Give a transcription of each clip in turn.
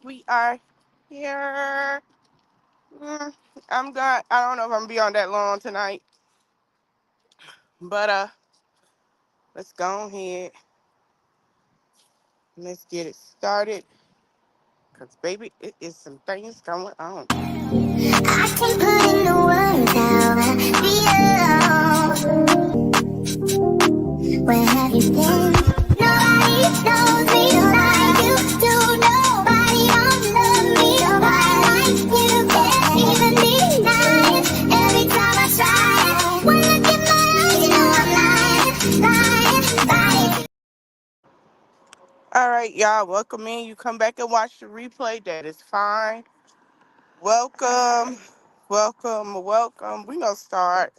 We are here. Mm, I'm going. I don't know if I'm gonna be on that long tonight, but let's go ahead. Let's get it started. Cause baby, it is some things going on. I can't put in the words how I feel. Where have you been? Nobody knows me like you do. Nobody else loves me quite like you. Can't even deny it. Every time I try it, when I look in my eyes, you know I'm lying. All right, y'all. Welcome in. You come back and watch the replay. That is fine. Welcome, welcome. We gonna start.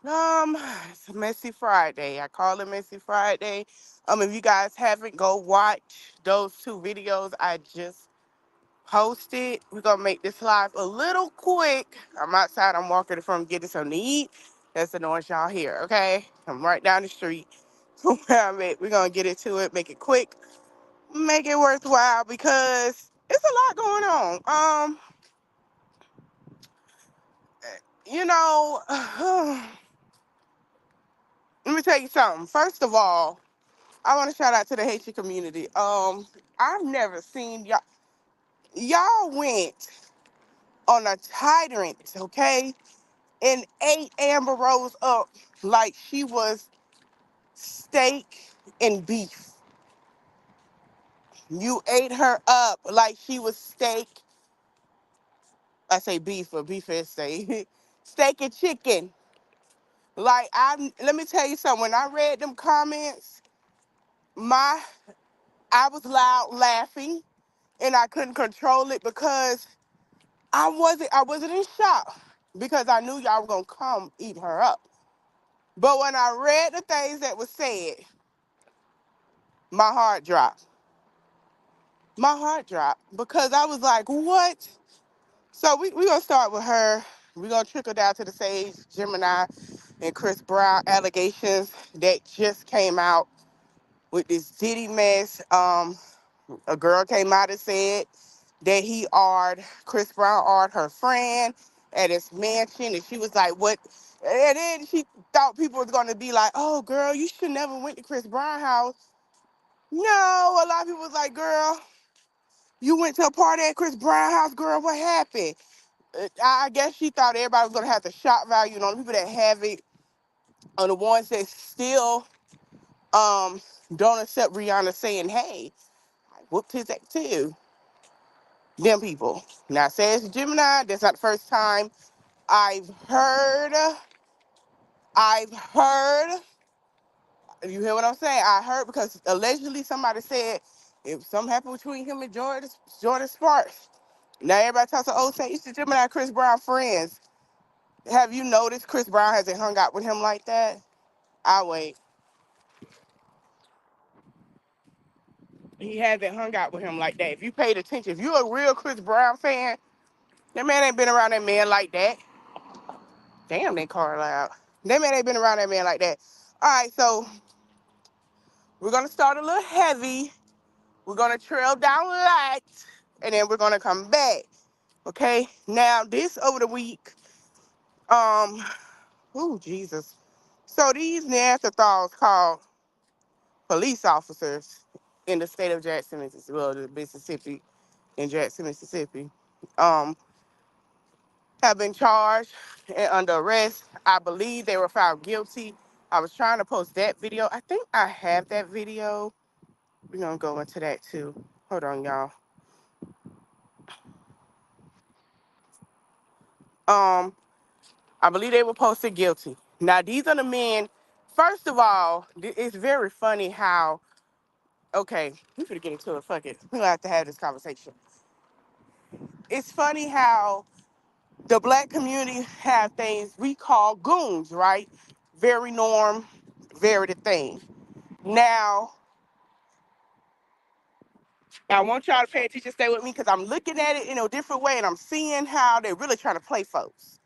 It's a messy Friday. I call it messy Friday. If you guys haven't, go watch those two videos I just posted. We're gonna make this live a little quick. I'm outside. I'm walking from getting something to eat. That's the noise y'all hear. Okay, I'm right down the street from where I'm at. We're gonna get into it. Make it quick. Make it worthwhile because it's a lot going on. You know, let me tell you something. First of all, I want to shout out to the Haitian community. I've never seen y'all. Y'all went on a tyrant, okay, and ate Amber Rose up like she was steak and beef. You ate her up like she was steak. I say beef, but beef is steak. Steak and chicken. Let me tell you something. When I read them comments, my I was loud laughing and I couldn't control it because I wasn't in shock because I knew y'all were gonna come eat her up. But when I read the things that was said, my heart dropped. My heart dropped because I was like, what? So we gonna start with her. We're gonna trickle down to the sage, Gemini, and Chris Brown allegations that just came out with this Diddy mess. A girl came out and said that Chris Brown ard her friend at his mansion, and she was like, "What?" And then she thought people was gonna be like, "Oh, girl, you should never went to Chris Brown house." No, a lot of people was like, "Girl, you went to a party at Chris Brown house, girl. What happened?" I guess she thought everybody was gonna have the shock value, and on the people that have it, on the ones that still um don't accept Rihanna saying, "Hey, I whooped his ass too." Them people. Now, says Gemini, that's not the first time I've heard, I've heard, you hear what I'm saying? I heard because allegedly somebody said if something happened between him and Jordan Sparks. Now everybody talks to say it's the Gemini Chris Brown friends. Have you noticed Chris Brown hasn't hung out with him like that? I wait. He hasn't hung out with him like that. If you paid attention, if you're a real Chris Brown fan, that man ain't been around that man like that. Damn, they car loud. That man ain't been around that man like that. All right, so we're gonna start a little heavy. We're gonna trail down light, and then we're gonna come back. Okay. Now this over the week, um, oh Jesus. So these Neanderthals called police officers in the state of Jackson, Mississippi, well, the Mississippi, in Jackson, Mississippi, um, have been charged and under arrest. I believe they were found guilty. I was trying to post that video. I think I have that video. We're gonna go into that too. Hold on, y'all. Um, I believe they were posted guilty. Now these are the men. First of all, it's very funny how. Okay, we finna get into it. Fuck it. We gonna have to have this conversation. It's funny how the black community have things we call goons, right? Very norm, very the thing. Now, I want y'all to pay attention, stay with me, because I'm looking at it in a different way and I'm seeing how they're really trying to play folks.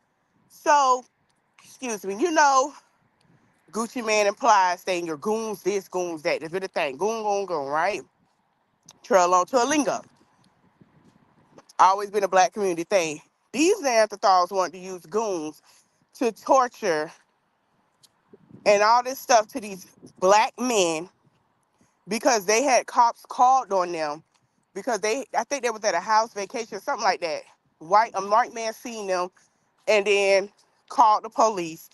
So, excuse me, Gucci Man implies saying your goons this, goons that. There's been a thing. Goon, goon, goon, right? Trail on to a lingo. Always been a black community thing. These Neanderthals wanted to use goons to torture and all this stuff to these black men because they had cops called on them because I think they was at a house vacation or something like that. A white man seen them and then called the police.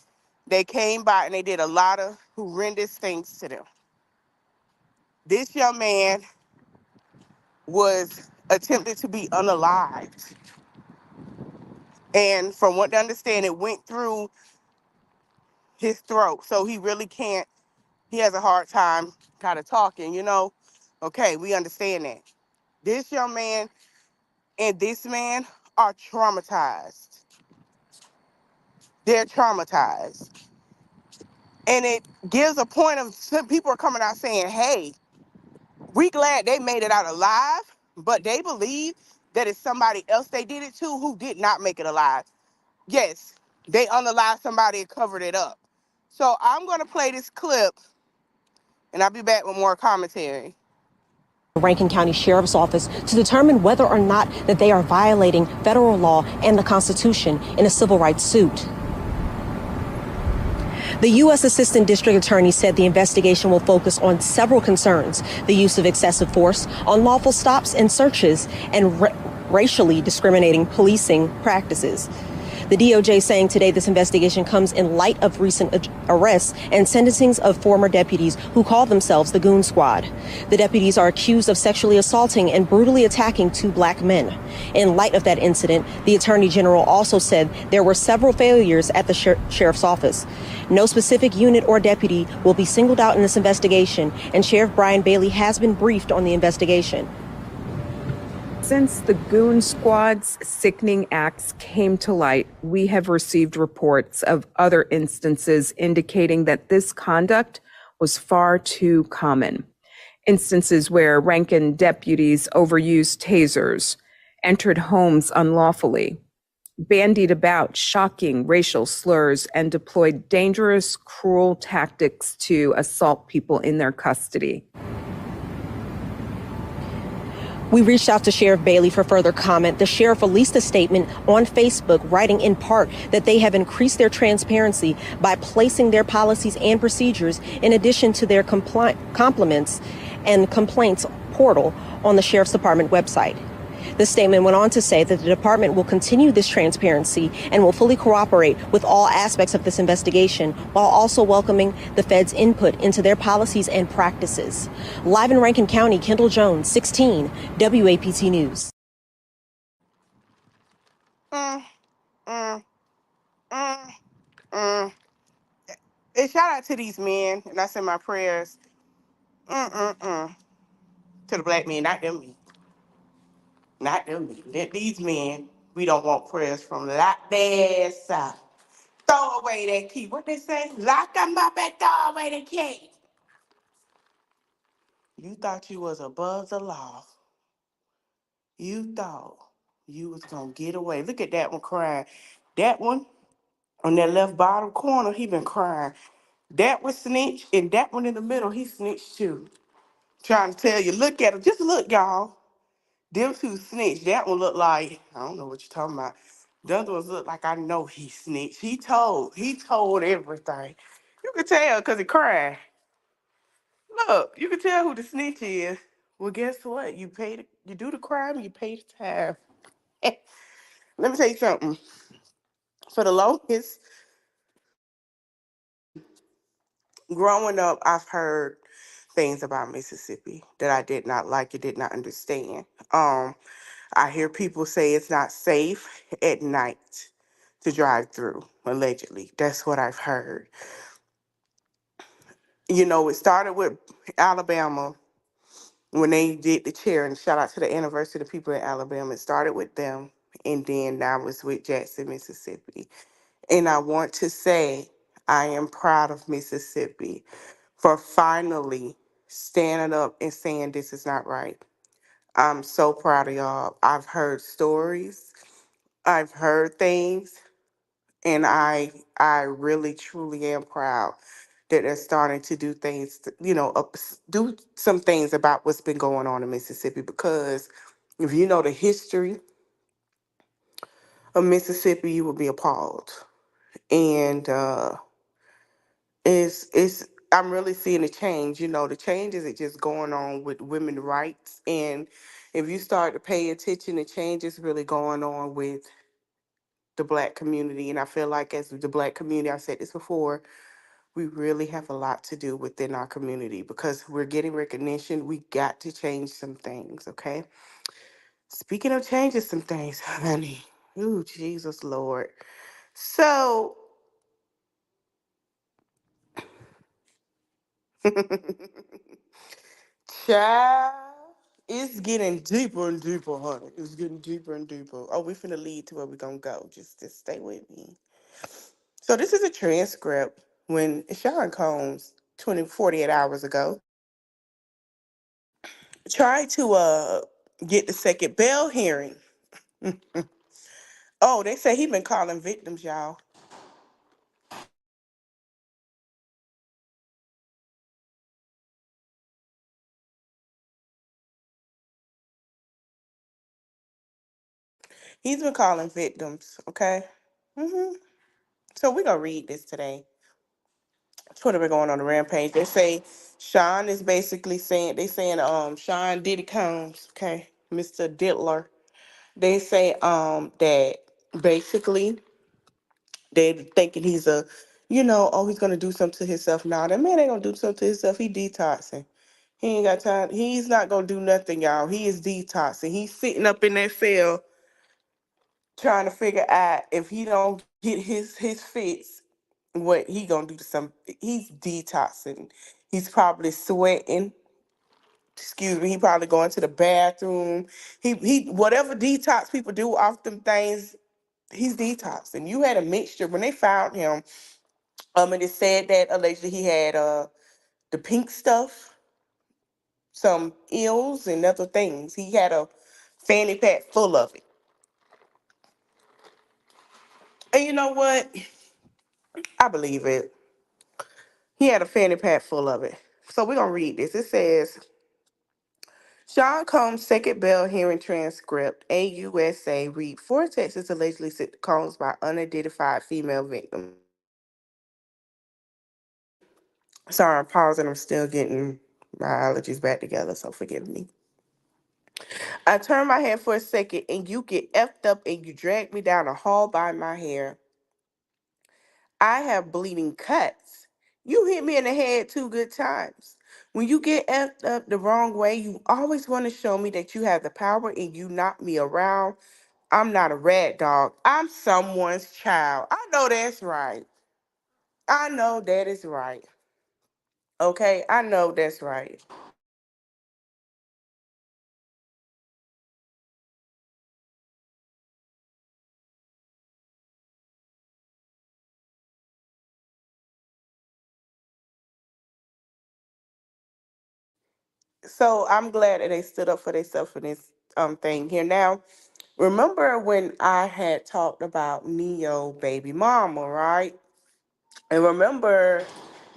They came by and they did a lot of horrendous things to them. This young man was attempted to be unalived. And from what I understand, it went through his throat. So he really can't, he has a hard time kind of talking. Okay, we understand that. This young man and this man are traumatized. They're traumatized. And it gives a point of some people are coming out saying, hey, we glad they made it out alive, but they believe that it's somebody else they did it to who did not make it alive. Yes, they unalived somebody and covered it up. So I'm going to play this clip and I'll be back with more commentary. Rankin County Sheriff's Office to determine whether or not that they are violating federal law and the Constitution in a civil rights suit. The U.S. Assistant District Attorney said the investigation will focus on several concerns: the use of excessive force, unlawful stops and searches, and racially discriminating policing practices. The DOJ saying today this investigation comes in light of recent arrests and sentencings of former deputies who call themselves the Goon Squad. The deputies are accused of sexually assaulting and brutally attacking two black men. In light of that incident, the Attorney General also said there were several failures at the Sheriff's Office. No specific unit or deputy will be singled out in this investigation, and Sheriff Brian Bailey has been briefed on the investigation. Since the Goon Squad's sickening acts came to light, we have received reports of other instances indicating that this conduct was far too common. Instances where Rankin deputies overused tasers, entered homes unlawfully, bandied about shocking racial slurs, and deployed dangerous, cruel tactics to assault people in their custody. We reached out to Sheriff Bailey for further comment. The sheriff released a statement on Facebook, writing in part that they have increased their transparency by placing their policies and procedures, in addition to their compliments and complaints portal, on the Sheriff's Department website. The statement went on to say that the department will continue this transparency and will fully cooperate with all aspects of this investigation, while also welcoming the Fed's input into their policies and practices. Live in Rankin County, Kendall Jones, 16, WAPT News. Mm, mm, mm, mm. And shout out to these men, and I send my prayers to the black men, not them men. Not them men. These men, we don't want prayers from. Lock their ass up. Throw away that key. What they say? Lock them up and throw away the key. You thought you was above the law. You thought you was gonna get away. Look at that one crying. That one on that left bottom corner, he been crying. That was snitch, and that one in the middle, he snitched too. Trying to tell you, look at him. Just look, y'all. Them two snitched. That one looked like, I don't know what you're talking about. The other ones look like I know he snitched. He told everything. You could tell because he cried. Look, you can tell who the snitch is. Well, guess what? You do the crime, you pay the time. Let me tell you something. For the longest, growing up, I've heard things about Mississippi that I did not like and did not understand. I hear people say it's not safe at night to drive through, allegedly. That's what I've heard. It started with Alabama when they did the chair, and shout out to the anniversary of the people in Alabama. It started with them, and then now it's with Jackson, Mississippi. And I want to say I am proud of Mississippi for finally standing up and saying this is not right. I'm so proud of y'all. I've heard stories, I've heard things, and I really truly am proud that they're starting to do things, do some things about what's been going on in Mississippi. Because if you know the history, of Mississippi, you would be appalled. And it's I'm really seeing a change. You know, the change isn't just going on with women's rights, and if you start to pay attention, the change is really going on with the black community. And I feel like as the black community, I said this before, we really have a lot to do within our community because we're getting recognition. We got to change some things, okay? Speaking of changing some things, honey. Ooh, Jesus Lord. So child, it's getting deeper and deeper, honey. It's getting deeper and deeper. Oh, we finna lead to where we gonna go. Just stay with me. So this is a transcript when Sean Combs 48 hours ago tried to get the second bail hearing. Oh, they say he been calling victims, y'all. He's been calling victims, okay? So we gonna read this today. Twitter been going on a rampage. They say Sean is basically saying Sean Diddy Combs, okay, Mr. Diddler. They say that basically they thinking he's a, oh, he's gonna do something to himself. Now that man ain't gonna do something to himself. He detoxing. He ain't got time. He's not gonna do nothing, y'all. He is detoxing. He's sitting up in that cell trying to figure out if he don't get his fix, what he gonna do to some. He's detoxing. He's probably sweating. Excuse me. He probably going to the bathroom. He whatever detox people do off them things. He's detoxing. You had a mixture when they found him. And it said that allegedly he had the pink stuff, some ills and other things. He had a fanny pack full of it. And you know what? I believe it. He had a fanny pack full of it. So we're gonna read this. It says Sean Combs' second bail hearing transcript, AUSA, read four Texas allegedly sent to Combs by unidentified female victims. Sorry, I'm pausing. I'm still getting my allergies back together, so forgive me. I turn my head for a second and you get effed up and you drag me down the hall by my hair. I have bleeding cuts. You hit me in the head 2 good times. When you get effed up the wrong way, you always want to show me that you have the power and you knock me around. I'm not a rat dog. I'm someone's child. I know that's right. I know that is right. Okay, I know that's right. So I'm glad that they stood up for themselves for this thing here. Now, remember when I had talked about Neo baby mama, right? And remember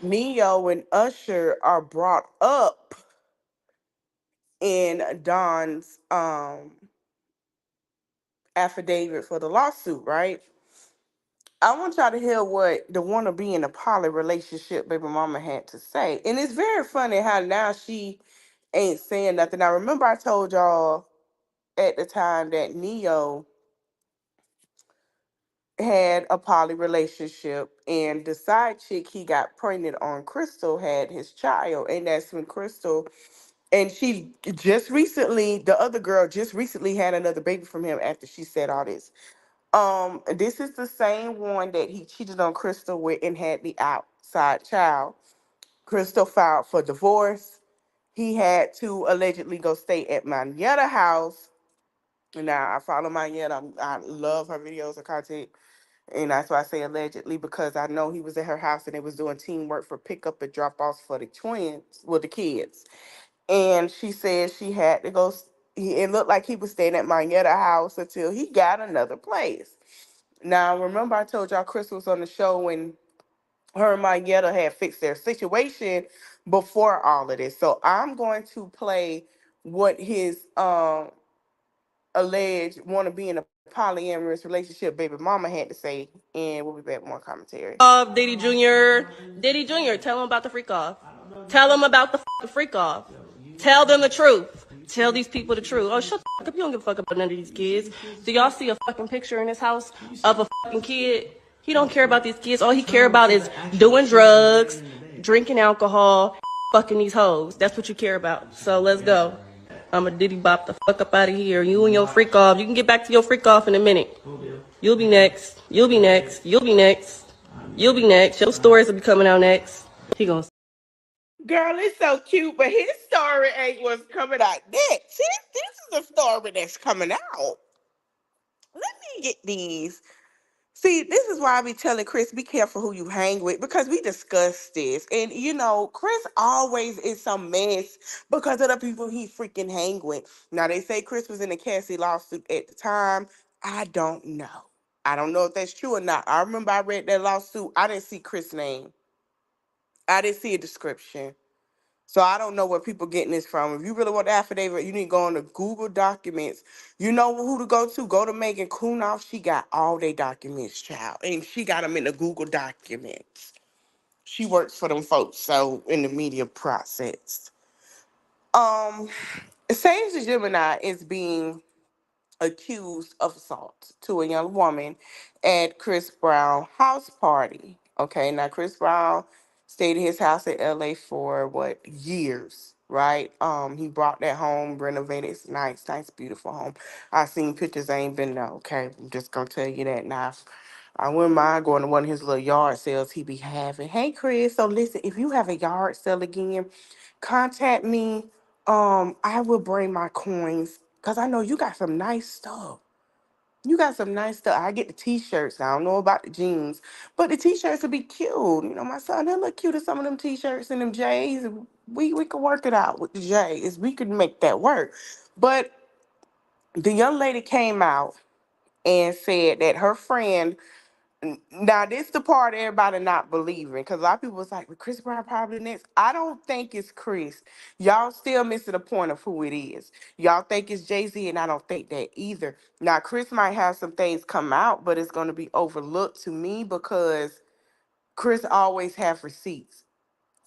Neo and Usher are brought up in Don's affidavit for the lawsuit, right? I want y'all to hear what the wanna be in a poly relationship baby mama had to say. And it's very funny how now she ain't saying nothing. Now remember I told y'all at the time that Neo had a poly relationship and the side chick he got pregnant on Crystal had his child, and that's when Crystal and she just recently, the other girl just recently had another baby from him after she said all this. This is the same one that he cheated on Crystal with and had the outside child. Crystal filed for divorce. He had to allegedly go stay at Marietta house. Now I follow Marietta. I love her videos and content. And that's why I say allegedly, because I know he was at her house and they was doing teamwork for pickup and drop offs for the twins, well, the kids. And she said she had to go. It looked like he was staying at Marietta house until he got another place. Now, remember I told y'all Chris was on the show when her and Marietta had fixed their situation before all of this. So I'm going to play what his alleged want to be in a polyamorous relationship baby mama had to say, and we'll be back with more commentary. Diddy Jr. Diddy Jr. Tell them about the freak off. Tell them about the freak off. Tell them the truth. Tell these people the truth. Oh, shut the fuck up. You don't give a fuck about none of these kids. Do y'all see a fucking picture in this house of a fucking kid? He don't care about these kids. All he care about is doing drugs, drinking alcohol, fucking these hoes. That's what you care about. So let's go. I'm a Diddy bop the fuck up out of here. You and your freak off. You can get back to your freak off in a minute. You'll be next. You'll be next. You'll be next. You'll be next. Your stories will be coming out next. He gonna. Girl, it's so cute, but his story ain't what's coming out next. This is a story that's coming out. Let me get these. See, this is why I be telling Chris, be careful who you hang with, because we discussed this. And, Chris always is some mess because of the people he freaking hang with. Now, they say Chris was in a Cassie lawsuit at the time. I don't know. I don't know if that's true or not. I remember I read that lawsuit. I didn't see Chris' name. I didn't see a description. So I don't know where people getting this from. If you really want the affidavit, you need to go on the Google documents. You know who to go to? Go to Megan Kunoff. She got all their documents, child. And she got them in the Google documents. She works for them folks, so in the media process. Um, Sage the Gemini is being accused of assault to a young woman at Chris Brown house party. Okay, now Chris Brown stayed at his house in LA for what, years, right? He brought that home, renovated. It's nice, nice, beautiful home. I seen pictures, I ain't been there. Okay, I'm just gonna tell you that now. I wouldn't mind going to one of his little yard sales he be having. Hey Chris, so listen, if you have a yard sale again, contact me. I will bring my coins because I know you got some nice stuff. You got some nice stuff. I get the t-shirts. I don't know about the jeans, but the t-shirts would be cute. My son, they look cute as some of them t-shirts and them J's. We could work it out with the J's. We could make that work. But the young lady came out and said that her friend. Now this the part everybody not believing, because a lot of people was like, "Well, Chris Brown probably next." I don't think it's Chris. Y'all still missing the point of who it is. Y'all think it's Jay-Z, and I don't think that either. Now Chris might have some things come out, but it's gonna be overlooked to me because Chris always have receipts.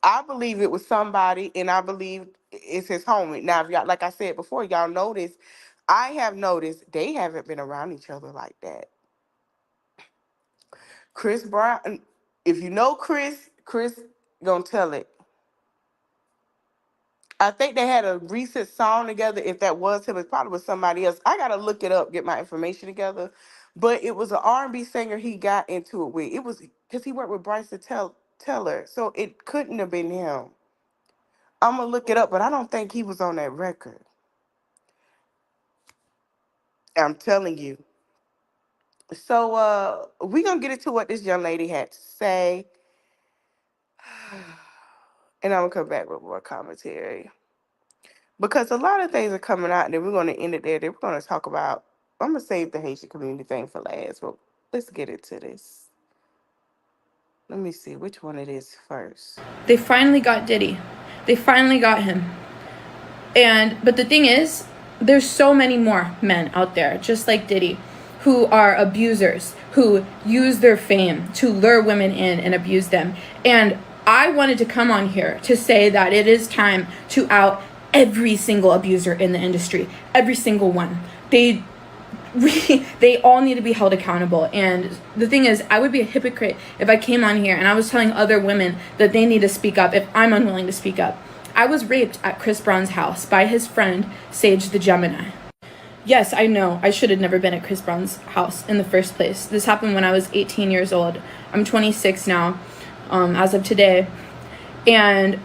I believe it was somebody, and I believe it's his homie. Now, if y'all, like I said before, y'all notice, I have noticed they haven't been around each other like that. Chris Brown, if you know Chris gonna tell it. I think they had a recent song together. If that was him, it probably was somebody else. I gotta look it up, get my information together. But it was an R&B singer he got into it with. It was because he worked with Bryson Teller, so it couldn't have been him. I'm gonna look it up, but I don't think he was on that record. I'm telling you. So we gonna get into what this young lady had to say, and I'm gonna come back with more commentary. Because a lot of things are coming out, and then we're going to end it there. Then we're going to talk about. I'm gonna save the Haitian community thing for last, but let's get into this. Let me see which one it is first. They finally got Diddy. They finally got him. But the thing is, there's so many more men out there, just like Diddy, who are abusers, who use their fame to lure women in and abuse them. And I wanted to come on here to say that it is time to out every single abuser in the industry, every single one. They all need to be held accountable. And the thing is, I would be a hypocrite if I came on here and I was telling other women that they need to speak up if I'm unwilling to speak up. I was raped at Chris Brown's house by his friend, Sage the Gemini. Yes, I know, I should have never been at Chris Brown's house in the first place. This happened when I was 18 years old. I'm 26 now, as of today. And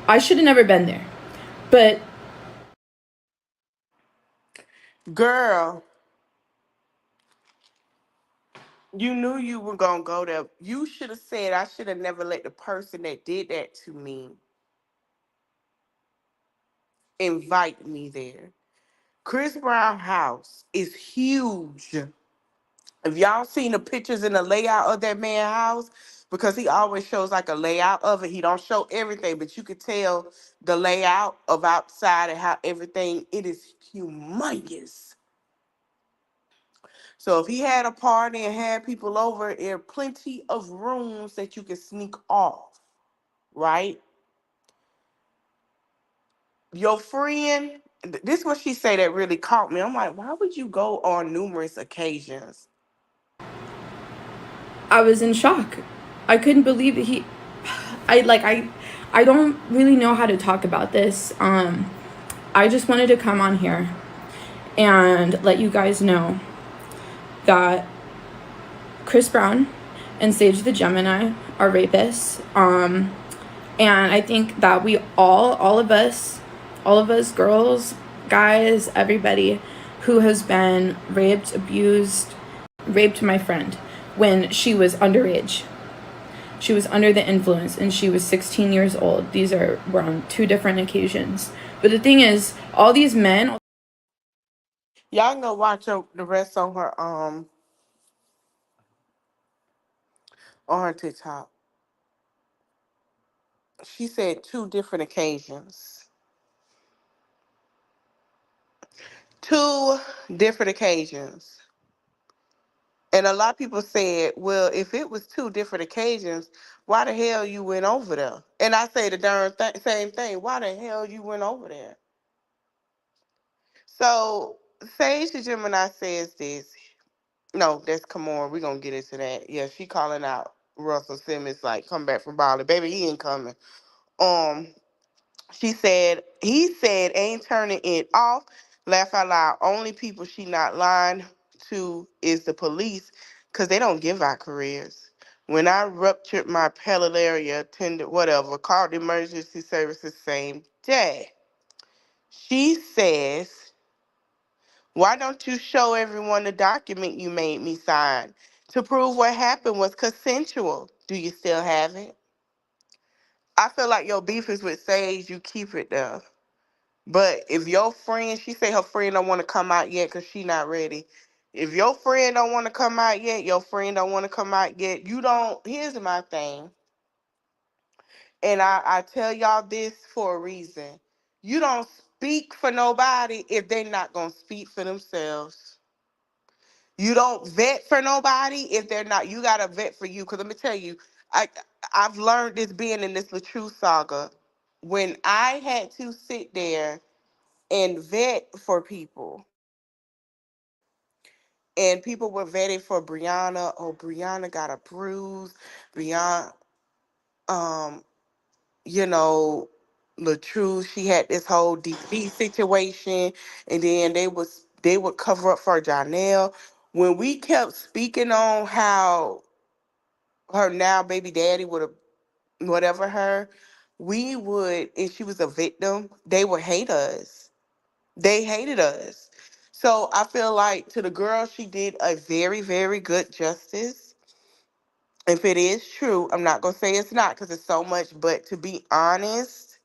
I should have never been there. But Girl, you knew you were gonna go there. You should have said, I should have never let the person that did that to me invite me there. Chris Brown house is huge. If y'all seen the pictures in the layout of that man's house, because he always shows like a layout of it. He don't show everything, but you could tell the layout of outside and how everything, it is humongous. So if he had a party and had people over, there are plenty of rooms that you can sneak off, right? Your friend, this is what she say that really caught me. I'm like, why would you go on numerous occasions? I was in shock. I couldn't believe it. I like I don't really know how to talk about this. I just wanted to come on here and let you guys know that Chris Brown and Sage the Gemini are rapists. And I think that we all of us, girls, guys, everybody who has been raped, abused, raped my friend when she was underage. She was under the influence and she was 16 years old. We're on two different occasions. But the thing is, all these men. Y'all can go watch the rest on her TikTok. She said two different occasions. Two different occasions. And a lot of people said, well, if it was two different occasions, why the hell you went over there? And I say the same thing. Why the hell you went over there? So Sage the Gemini says this. No, that's come on. We're going to get into that. Yeah, she calling out Russell Simmons like, come back from Bali. Baby, he ain't coming. Um, he said, ain't turning it off. Laugh out loud. Only people she not lying to is the police because they don't give out careers. When I ruptured my patellar tendon, whatever, called emergency services same day. She says, why don't you show everyone the document you made me sign to prove what happened was consensual? Do you still have it? I feel like your beef is with Sage. You keep it there. But if your friend, she say her friend don't want to come out yet because she not ready. If your friend don't want to come out yet, your friend don't want to come out yet, you don't. Here's my thing. And I tell y'all this for a reason. You don't speak for nobody if they not going to speak for themselves. You don't vet for nobody if they're not. You got to vet for you. Because let me tell you, I, I've learned this being in this Latrue saga. When I had to sit there and vet for people, and people were vetting for Brianna. Oh, Brianna got a bruise. Brianna, um, you know, Latrue, she had this whole DP situation, and then they would cover up for Janelle. When we kept speaking on how her now baby daddy would have whatever her, we would, and she was a victim, they would hate us. They hated us. So I feel like to the girl, she did a very, very good justice. If it is true, I'm not gonna say it's not because it's so much, but to be honest,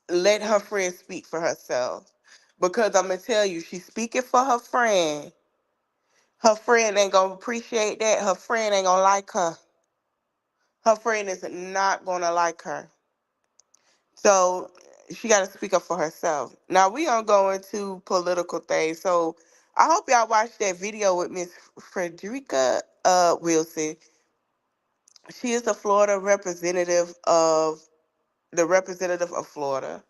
let her friend speak for herself. Because I'm gonna tell you, she's speaking for her friend. Her friend ain't gonna appreciate that. Her friend ain't gonna like her. Her friend is not gonna like her. So she got to speak up for herself. Now we gonna go into political things. So I hope y'all watched that video with Miss Frederica Wilson. She is the representative of Florida,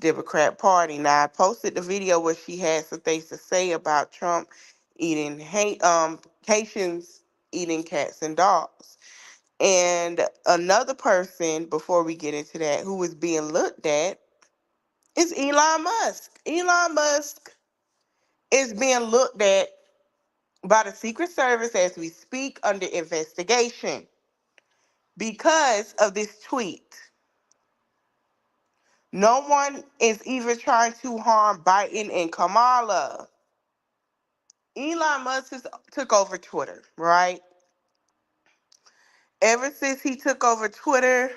Democrat Party. Now I posted the video where she had some things to say about Trump eating Haitians eating cats and dogs. And another person, before we get into that, who is being looked at is Elon Musk. Elon Musk is being looked at by the Secret Service as we speak under investigation because of this tweet. No one is even trying to harm Biden and Kamala. Elon Musk took over Twitter, right? Ever since he took over Twitter,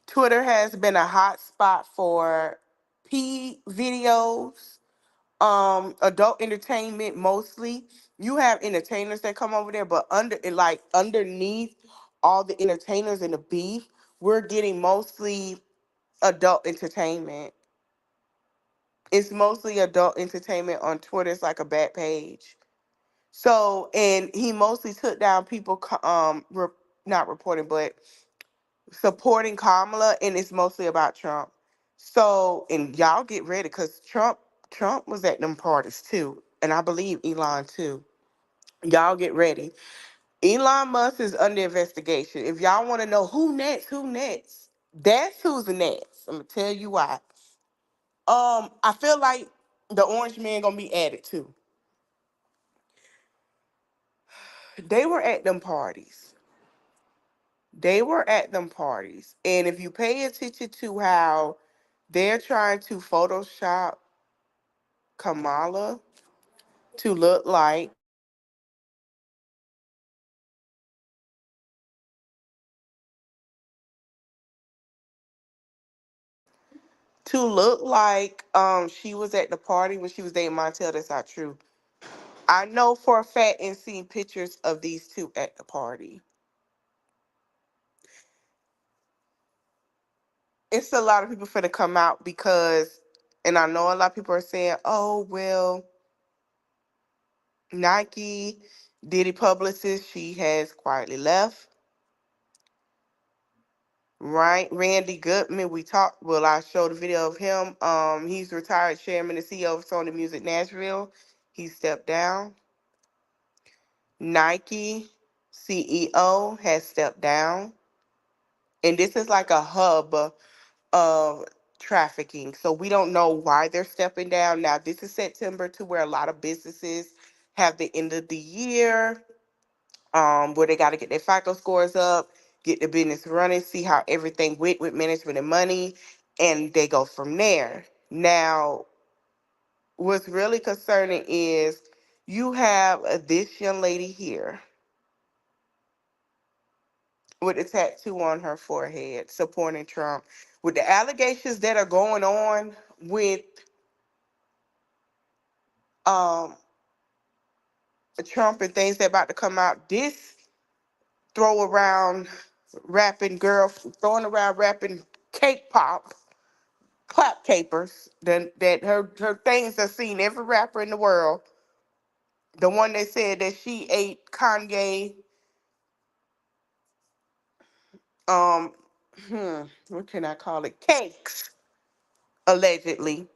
Twitter has been a hot spot for P videos, adult entertainment mostly. You have entertainers that come over there, but underneath all the entertainers and the beef, we're getting mostly adult entertainment. It's mostly adult entertainment on Twitter. It's like a bad page. So, and he mostly took down people, not reporting, but supporting Kamala, and it's mostly about Trump. So, and y'all get ready because Trump was at them parties too, and I believe Elon too. Y'all get ready. Elon Musk is under investigation. If y'all want to know who next, that's who's next. I'm gonna tell you why. I feel like the Orange Man gonna be added too. They were at them parties. They were at them parties, and if you pay attention to how they're trying to Photoshop Kamala to look like she was at the party when she was dating Montel. That's not true. I know for a fact and seen pictures of these two at the party. It's a lot of people finna come out because, and I know a lot of people are saying, "Oh well, Nike, Diddy publicist, she has quietly left." Right, Randy Goodman. We talked. Well, I showed a video of him. He's retired chairman and CEO of Sony Music Nashville. He stepped down. Nike CEO has stepped down, and this is like a hub of trafficking. So we don't know why they're stepping down. Now this is September to where a lot of businesses have the end of the year, where they got to get their FICO scores up, get the business running, see how everything went with management and money, and they go from there. Now, what's really concerning is you have this young lady here with a tattoo on her forehead supporting Trump. With the allegations that are going on with um, Trump and things that about to come out, this throw around rapping girl, throwing around rapping cake pop, clap capers, that her things are seen every rapper in the world. The one that said that she ate Kanye, um, what can I call it? Cakes, allegedly.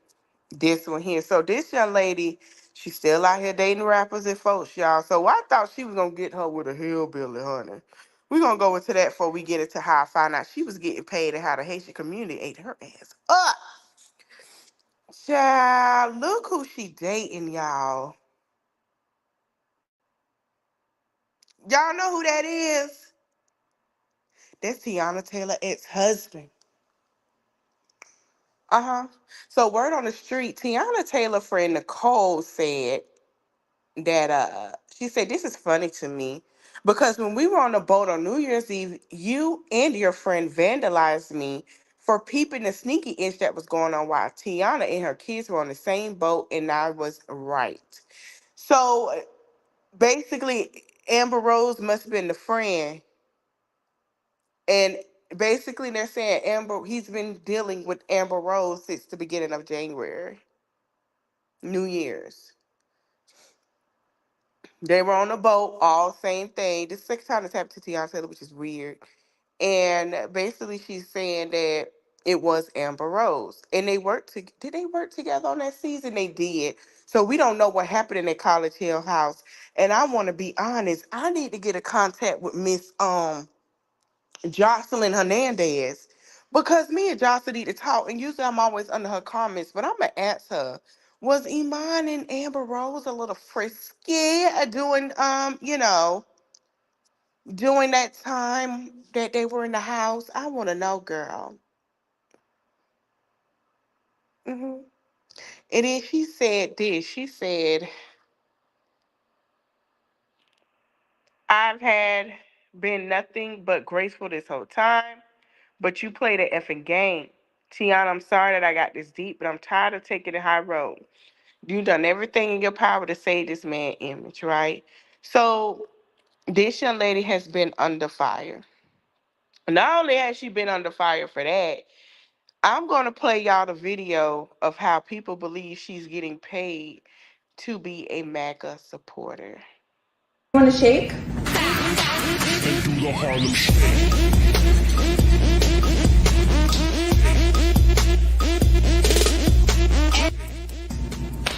This one here. So this young lady, she's still out here dating rappers and folks, y'all. So I thought she was gonna get her with a hillbilly, honey. We're gonna go into that before we get into how I found out she was getting paid and how the Haitian community ate her ass up. Child, look who she dating, y'all. Y'all know who that is? That's Tiana Taylor ex-husband. Uh-huh. So word on the street, Tiana Taylor friend Nicole said that she said this is funny to me because when we were on the boat on New Year's Eve, you and your friend vandalized me for peeping the sneaky inch that was going on while Tiana and her kids were on the same boat, and I was right. So basically, Amber Rose must have been the friend, and basically they're saying he's been dealing with Amber Rose since the beginning of January, New Year's. They were on a boat, all same thing. This second time it's happened to Tiana Taylor, which is weird. And basically, she's saying that it was Amber Rose, and they worked. Did they work together on that season? They did. So we don't know what happened in that College Hill house. And I want to be honest. I need to get a contact with Miss Jocelyn Hernandez because me and Jocelyn need to talk. And usually I'm always under her comments, but I'm gonna ask her. Was Iman and Amber Rose a little frisky doing during that time that they were in the house? I want to know, girl. And then she said this. She said, "I've had been nothing but graceful this whole time, but you played an effing game. Tiana, I'm sorry that I got this deep, but I'm tired of taking the high road. You done everything in your power to save this man image, right?" So this young lady has been under fire. Not only has she been under fire for that, I'm going to play y'all the video of how people believe she's getting paid to be a MAGA supporter. Want to shake?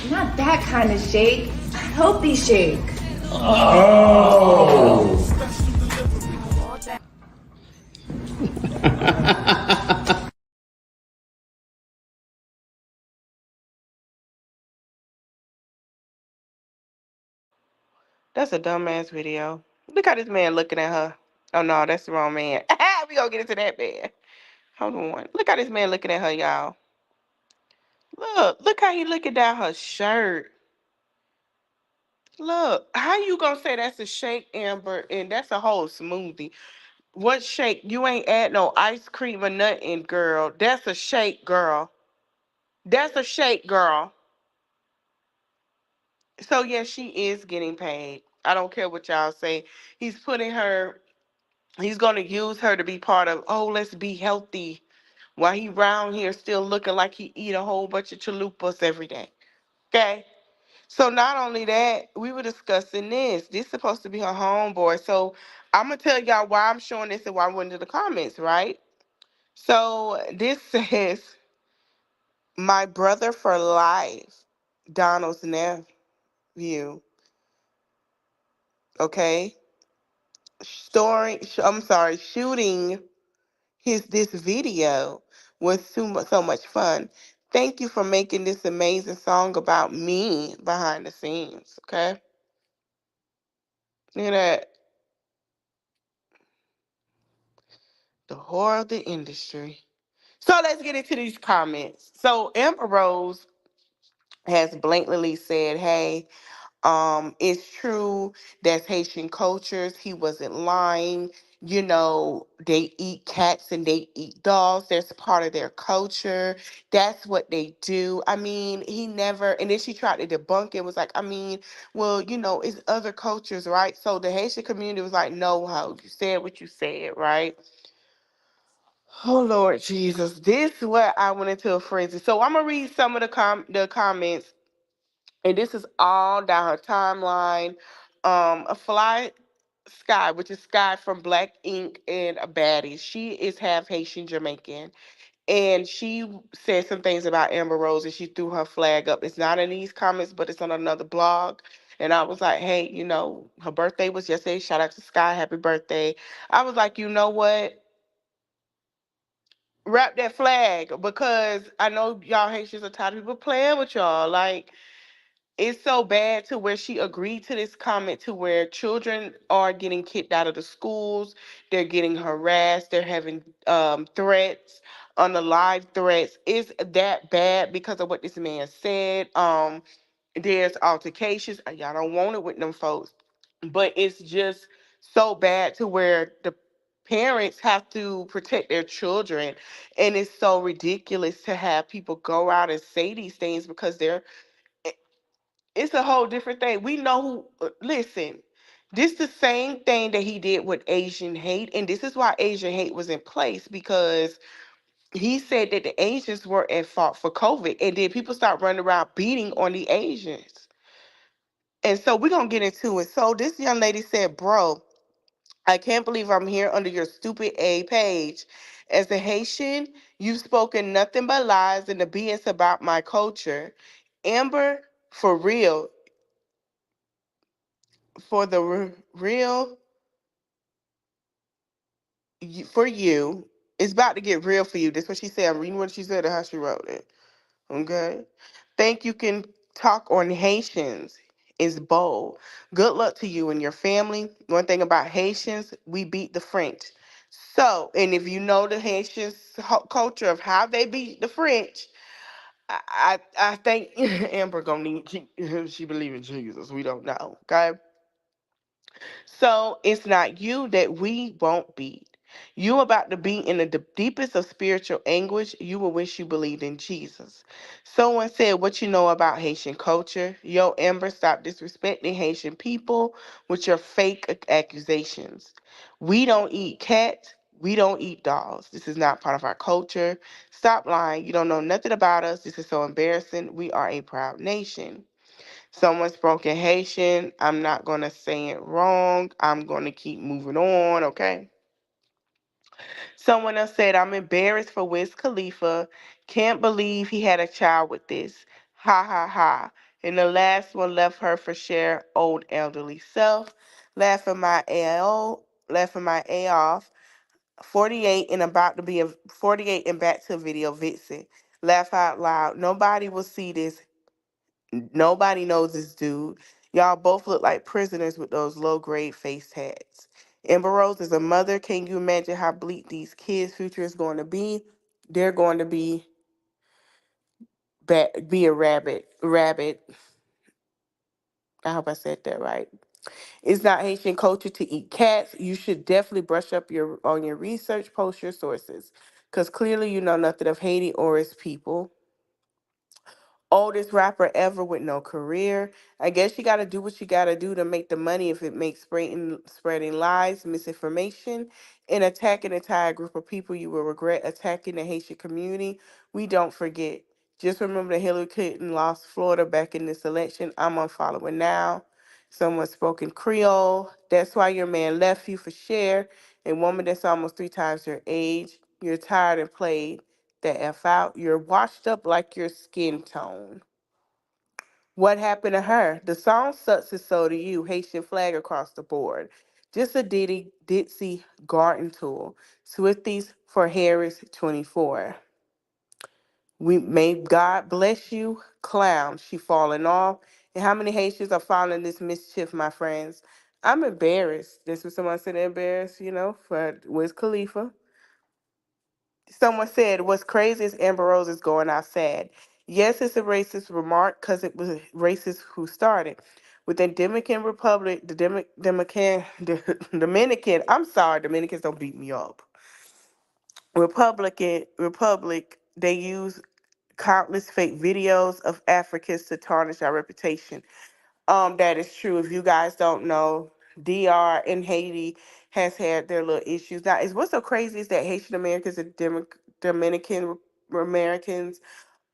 Not that kind of shake. Healthy shake. That's a dumbass video. Look how this man looking at her. Oh no, that's the wrong man. We gonna get into that man. Hold on. Look how this man looking at her, y'all. Look how he looking down her shirt. Look, how you gonna say that's a shake, Amber, and that's a whole smoothie? What shake? You ain't add no ice cream or nothing, girl. That's a shake, girl. That's a shake, girl. So yeah, she is getting paid. I don't care what y'all say. He's putting her. He's gonna use her to be part of. Oh, let's be healthy. While he round here still looking like he eat a whole bunch of chalupas every day. Okay. So not only that, we were discussing this. This is supposed to be her homeboy. So I'm gonna tell y'all why I'm showing this and why I went into the comments, right? So this says my brother for life, Donald's nephew. Okay, shooting this video was so much fun. Thank you for making this amazing song about me behind the scenes. Okay, look at that. The horror of the industry. So let's get into these comments. So Amber Rose has blatantly said, "Hey, it's true. That's Haitian cultures. He wasn't lying. You know, they eat cats and they eat dogs. That's part of their culture. That's what they do. I mean, he never." And then she tried to debunk it. Was like, I mean, well, you know, it's other cultures, right? So the Haitian community was like, no, how you said what you said, right? Oh Lord Jesus, this is what I went into a frenzy. So I'm gonna read some of the comments, and this is all down her timeline. A fly Sky, which is Sky from Black Ink and a baddie. She is half Haitian Jamaican, and she said some things about Amber Rose, and she threw her flag up. It's not in these comments, but it's on another blog. And I was like, hey, you know, her birthday was yesterday. Shout out to Sky, happy birthday. I was like, you know what? Wrap that flag, because I know y'all Haitians are tired of people playing with y'all. Like, it's so bad to where she agreed to this comment to where children are getting kicked out of the schools, they're getting harassed, they're having threats on the live threats. It's that bad because of what this man said. There's altercations. Y'all don't want it with them folks, but it's just so bad to where the parents have to protect their children, and it's so ridiculous to have people go out and say these things because it's a whole different thing. We know who. Listen, this the same thing that he did with Asian hate, and this is why Asian hate was in place, because he said that the Asians were at fault for COVID, and then people start running around beating on the Asians. And so we're gonna get into it. So this young lady said, "Bro, I can't believe I'm here under your stupid A page. As a Haitian, you've spoken nothing but lies and the BS about my culture. Amber, for real, for the real, for you, it's about to get real for you." That's what she said. I'm reading what she said and how she wrote it. Okay. Think you can talk on Haitians is bold. Good luck to you and your family. One thing about Haitians, we beat the French. So, and if you know the Haitians culture of how they beat the French, I think Amber gonna need she believe in Jesus. We don't know. Okay. So it's not you that we won't beat. You about to be in the deepest of spiritual anguish. You will wish you believed in Jesus. Someone said, "What you know about Haitian culture?" Yo, Amber, stop disrespecting Haitian people with your fake accusations. We don't eat cats. We don't eat dogs. This is not part of our culture. Stop lying. You don't know nothing about us. This is so embarrassing. We are a proud nation. Someone spoke in Haitian. I'm not going to say it wrong. I'm going to keep moving on, okay? Someone else said, I'm embarrassed for Wiz Khalifa. Can't believe he had a child with this. Ha ha ha. And the last one left her for share old elderly self. Laughing my AO, laughing my A off. 48 and about to be a 48 and back to a video vixen. Laugh out loud. Nobody will see this. Nobody knows this dude. Y'all both look like prisoners with those low grade face tats. Amber Rose is a mother. Can you imagine how bleak these kids' future is going to be? They're going to be a rabbit. Rabbit. I hope I said that right. It's not Haitian culture to eat cats. You should definitely brush up on your research, post your sources. Because clearly you know nothing of Haiti or its people. Oldest rapper ever with no career. I guess you got to do what you got to do to make the money if it makes spreading lies, misinformation, and attacking an entire group of people. You will regret attacking the Haitian community. We don't forget. Just remember that Hillary Clinton lost Florida back in this election. I'm unfollowing now. Someone spoke in Creole. That's why your man left you for share. A woman that's almost 3 times your age. You're tired and played the F out. You're washed up like your skin tone. What happened to her? The song sucks and so do you. Haitian flag across the board. Just a Diddy Ditsy garden tool. Swifties for Harris 24. We may God bless you, clown. She falling off. And how many Haitians are following this mischief, my friends? I'm embarrassed. This was someone said embarrassed, for Wiz Khalifa. Someone said, what's crazy is Amber Rose is going out sad. Yes, it's a racist remark because it was racist who started. With the Dominican Republic, Dominican, I'm sorry, Dominicans don't beat me up. Republic, they use countless fake videos of Africans to tarnish our reputation. That is true. If you guys don't know, DR and Haiti has had their little issues. Now, is what's so crazy is that Haitian Americans and Dominican Americans,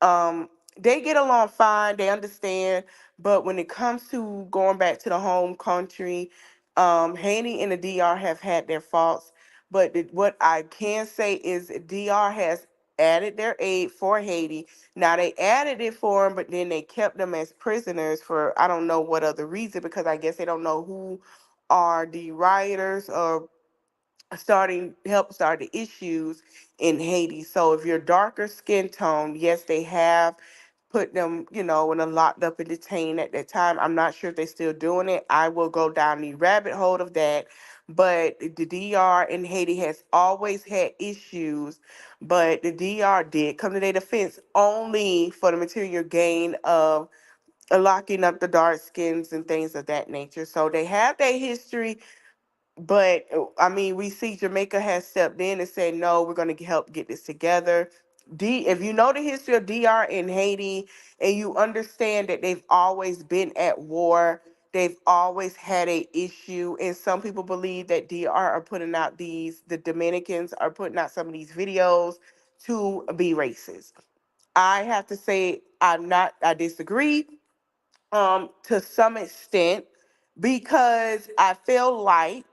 um, they get along fine. They understand, but when it comes to going back to the home country, Haiti and the DR have had their faults. But what I can say is DR has added their aid for Haiti. Now they added it for them, but then they kept them as prisoners for I don't know what other reason because I guess they don't know who are the rioters or help start the issues in Haiti. So if you're darker skin tone, yes, they have put them, in a locked up and detained at that time. I'm not sure if they're still doing it. I will go down the rabbit hole of that. But the DR in Haiti has always had issues, but the DR did come to their defense only for the material gain of locking up the dark skins and things of that nature. So they have their history, but I mean, we see Jamaica has stepped in and said, no, we're going to help get this together. If you know the history of DR in Haiti and you understand that they've always been at war, they've always had a issue. And some people believe that DR are putting out the Dominicans are putting out some of these videos to be racist. I have to say, I disagree to some extent because I feel like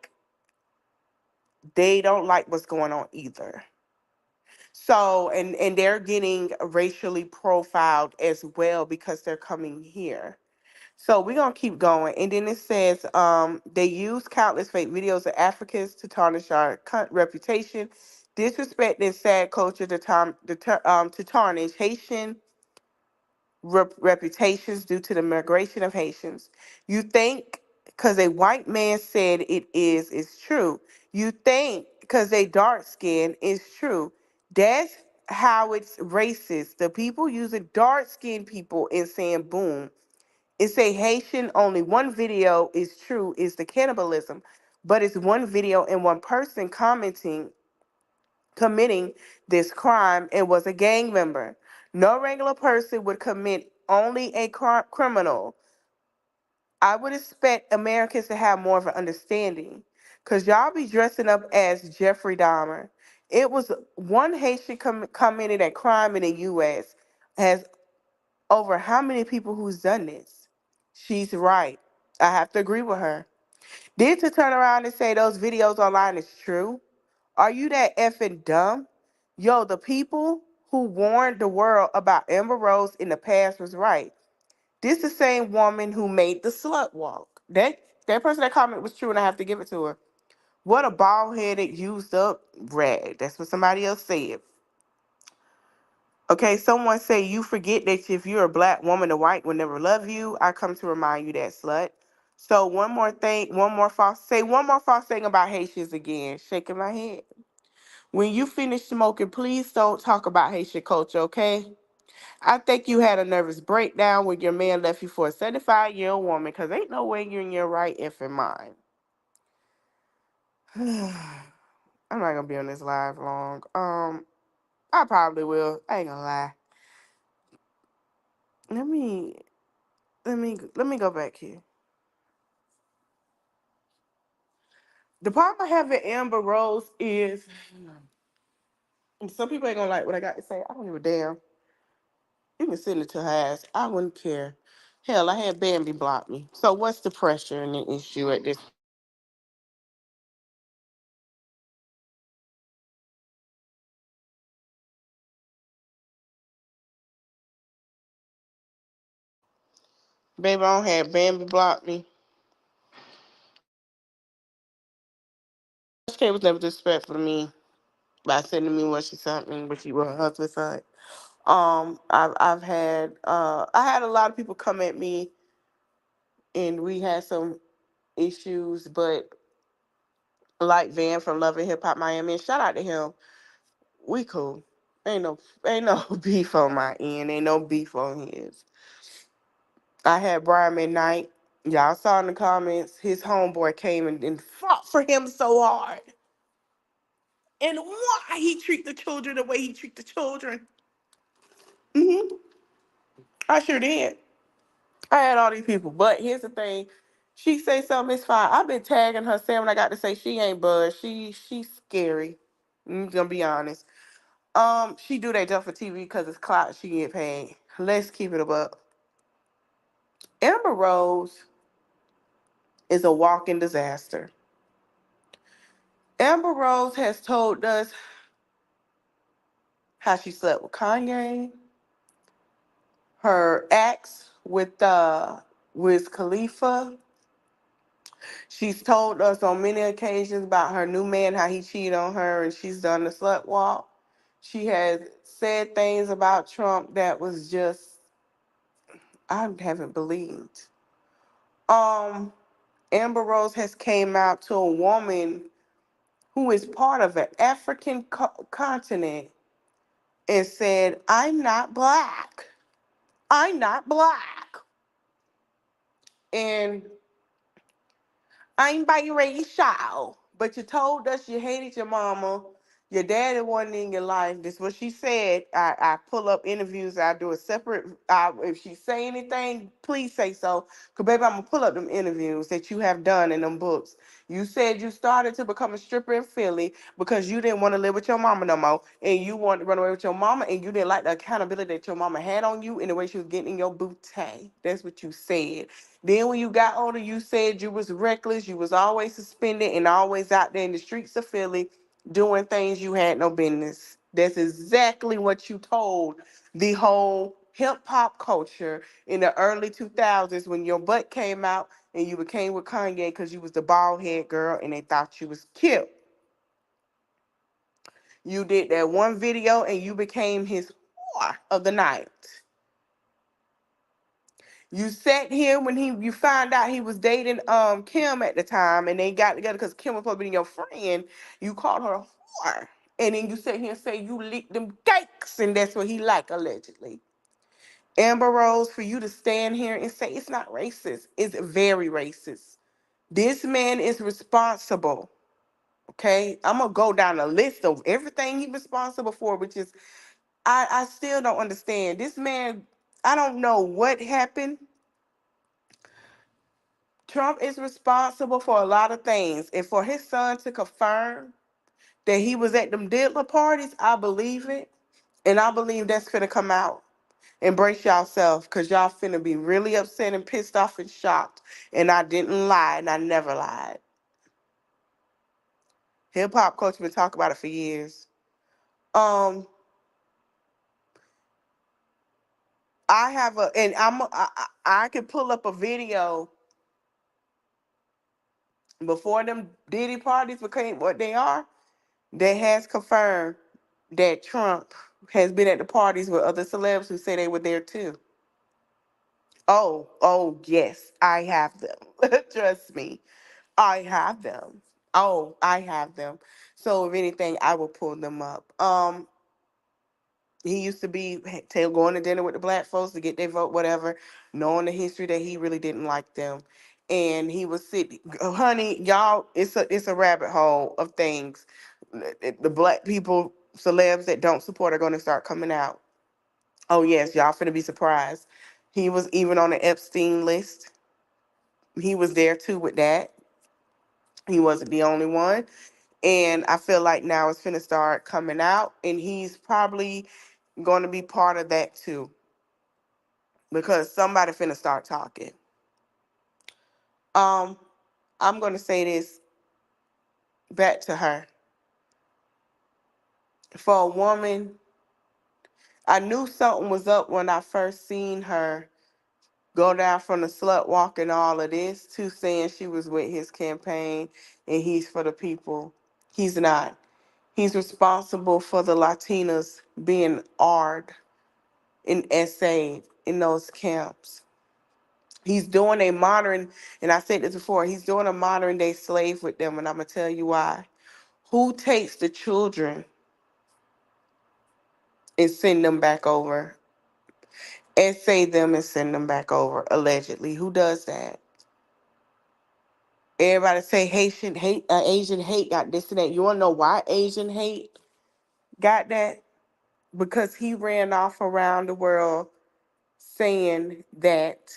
they don't like what's going on either. So, and they're getting racially profiled as well because they're coming here. So we're gonna keep going. And then it says, they use countless fake videos of Africans to tarnish our reputation, disrespect and sad culture to tarnish Haitian reputations due to the migration of Haitians. You think because a white man said it's true. You think because they dark skin is true. That's how it's racist. The people using dark skinned people and saying boom. It's a Haitian only one video is true is the cannibalism, but it's one video and one person committing this crime and was a gang member. No regular person would commit only a criminal. I would expect Americans to have more of an understanding because y'all be dressing up as Jeffrey Dahmer. It was one Haitian committed a crime in the U.S. has over how many people who's done this? She's right. I have to agree with her. Then to turn around and say those videos online is true. Are you that effing dumb? Yo, the people who warned the world about Amber Rose in the past was right. This the same woman who made the slut walk. That person that comment was true, and I have to give it to her. What a bald headed, used up rag. That's what somebody else said. Okay, someone say you forget that if you're a black woman, a white will never love you. I come to remind you that, slut. So one more false thing about Haitians again. Shaking my head. When you finish smoking, please don't talk about Haitian culture, okay? I think you had a nervous breakdown when your man left you for a 75-year-old woman, because ain't no way you're in your right effing mind. I'm not gonna be on this live long. I probably will. I ain't gonna lie. Let me let me go back here. The problem I have with Amber Rose is, and some people ain't gonna like what I got to say. I don't give a damn. You can send it to her ass. I wouldn't care. Hell, I had Bambi block me. So what's the pressure and the issue at this? Baby, I don't have Bambi block me. K was never disrespectful to me by sending me what she sent me, what she what her husband sent. I've had I had a lot of people come at me, and we had some issues, but like Van from Love and Hip Hop Miami, and shout out to him. We cool. Ain't no beef on my end. Ain't no beef on his. I had Brian McKnight. Y'all saw in the comments, his homeboy came and fought for him so hard. And why he treat the children the way he treat the children. I sure did. I had all these people. But here's the thing. She say something, it's fine. I've been tagging her saying when I got to say she ain't buzz. She's scary. I'm gonna be honest. She do that just for TV because it's clout she get paid. Let's keep it above. Amber Rose is a walking disaster. Amber Rose has told us how she slept with Kanye, her ex with Wiz Khalifa. She's told us on many occasions about her new man, how he cheated on her, and she's done the slut walk. She has said things about Trump that was just I haven't believed. Um, Amber Rose has came out to a woman who is part of an African continent and said, "I'm not black. I'm not black." And I'm biracial. But you told us you hated your mama. Your daddy wasn't in your life. This is what she said. I pull up interviews. I do a separate. If she say anything, please say so. Because, baby, I'm going to pull up them interviews that you have done in them books. You said you started to become a stripper in Philly because you didn't want to live with your mama no more. And you wanted to run away with your mama. And you didn't like the accountability that your mama had on you and the way she was getting in your booty. That's what you said. Then when you got older, you said you was reckless, you was always suspended and always out there in the streets of Philly doing things you had no business. That's exactly what you told the whole hip hop culture in the early 2000s when your butt came out and you became with Kanye because you was the bald head girl and they thought you was cute. You did that one video and you became his whore of the night. You sat here when you found out he was dating Kim at the time and they got together because Kim was supposed to be your friend. You called her a whore. And then you sit here and say you licked them cakes and that's what he like allegedly. Amber Rose, for you to stand here and say it's not racist, it's very racist. This man is responsible. Okay? I'm gonna go down a list of everything he's responsible for, which is I still don't understand. This man, I don't know what happened. Trump is responsible for a lot of things. And for his son to confirm that he was at them diddler parties, I believe it. And I believe that's going to come out. Embrace yourself, because y'all finna be really upset and pissed off and shocked. And I didn't lie, and I never lied. Hip hop culture been talking about it for years. Um, I have a, and I can pull up a video before them Diddy parties became what they are. That has confirmed that Trump has been at the parties with other celebs who say they were there too. Oh, yes, I have them. Trust me, I have them. Oh, I have them. So if anything, I will pull them up. He used to be going to dinner with the black folks to get their vote, whatever, knowing the history that he really didn't like them. And he was sitting, honey, y'all, it's a rabbit hole of things. The black people, celebs that don't support are going to start coming out. Oh, yes, y'all finna be surprised. He was even on the Epstein list. He was there too with that. He wasn't the only one. And I feel like now it's finna start coming out, and he's probably going to be part of that too, because somebody finna start talking. Um, I'm gonna say this back to her. For a woman, I knew something was up when I first seen her go down from the slut walk and all of this to saying she was with his campaign and he's for the people. He's not. He's responsible for the Latinas being ARD and SA in those camps. He's doing a modern, and I said this before, he's doing a modern day slave with them, and I'm going to tell you why. Who takes the children and send them back over? Essay them and send them back over, allegedly. Who does that? Everybody say Haitian hate, Asian hate got this and that. You want to know why Asian hate got that? Because he ran off around the world saying that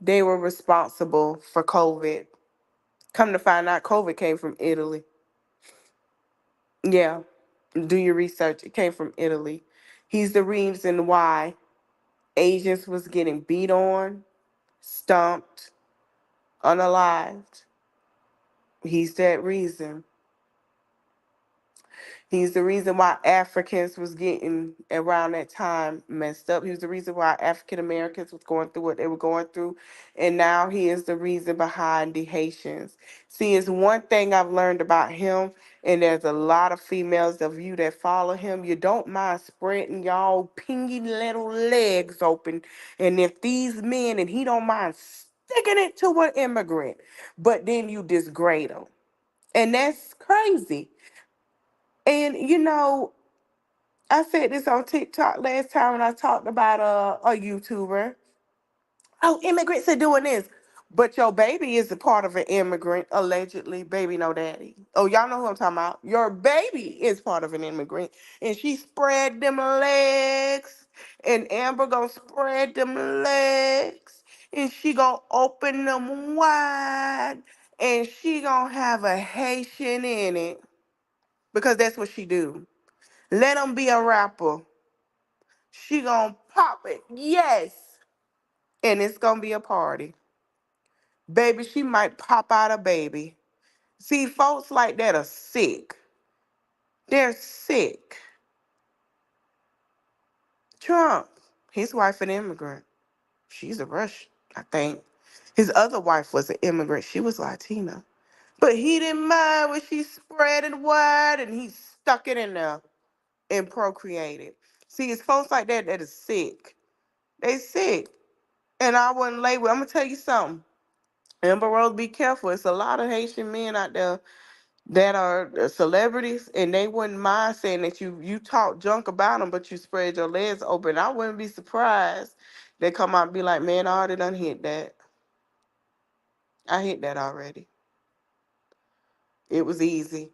they were responsible for COVID. Come to find out, COVID came from Italy. Yeah, do your research. It came from Italy. He's the reason why Asians was getting beat on, stomped, unalived. He's that reason. He's the reason why Africans was getting around that time messed up. He was the reason why African Americans was going through what they were going through. And now he is the reason behind the Haitians. See, it's one thing I've learned about him, and there's a lot of females of you that follow him. You don't mind spreading y'all pingy little legs open. And if these men, and he don't mind sticking it to an immigrant, but then you disgrade them. And that's crazy. And I said this on TikTok last time when I talked about a YouTuber. Oh, immigrants are doing this. But your baby is a part of an immigrant, allegedly. Baby, no daddy. Oh, y'all know who I'm talking about. Your baby is part of an immigrant. And she spread them legs. And Amber gonna spread them legs. And she gonna open them wide. And she gonna have a Haitian in it. Because that's what she do. Let him be a rapper. She gonna pop it. Yes. And it's gonna be a party. Baby, she might pop out a baby. See, folks like that are sick. They're sick. Trump, his wife an immigrant. She's a Russian, I think. His other wife was an immigrant. She was Latina. But he didn't mind when she spread it wide and he stuck it in there and procreated. See, it's folks like that that is sick. They sick. And I wouldn't label. I'm gonna tell you something. Amber Rose, be careful. It's a lot of Haitian men out there that are celebrities, and they wouldn't mind saying that you talk junk about them, but you spread your legs open. I wouldn't be surprised. They come out and be like, "Man, I already done hit that. I hit that already. It was easy."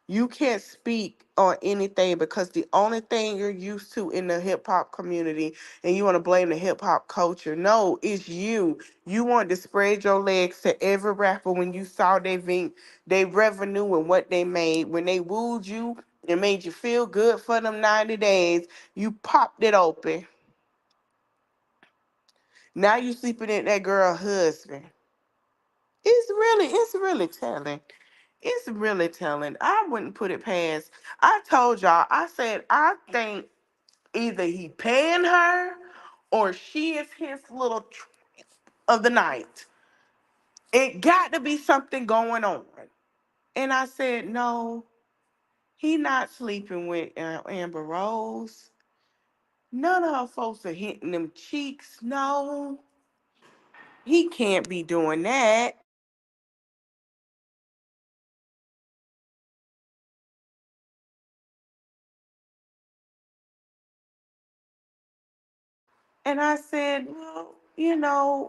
You can't speak on anything because the only thing you're used to in the hip hop community, and you want to blame the hip hop culture. No, it's you. You want to spread your legs to every rapper when you saw they revenue and what they made. When they wooed you, It made you feel good for them 90 days. You popped it open. Now you sleeping in that girl husband. It's really telling. It's really telling. I wouldn't put it past. I told y'all, I said, I think either he paying her or she is his little of the night. It got to be something going on. And I said, no, he not sleeping with Amber Rose. None of her folks are hitting them cheeks. No, he can't be doing that. And I said, well,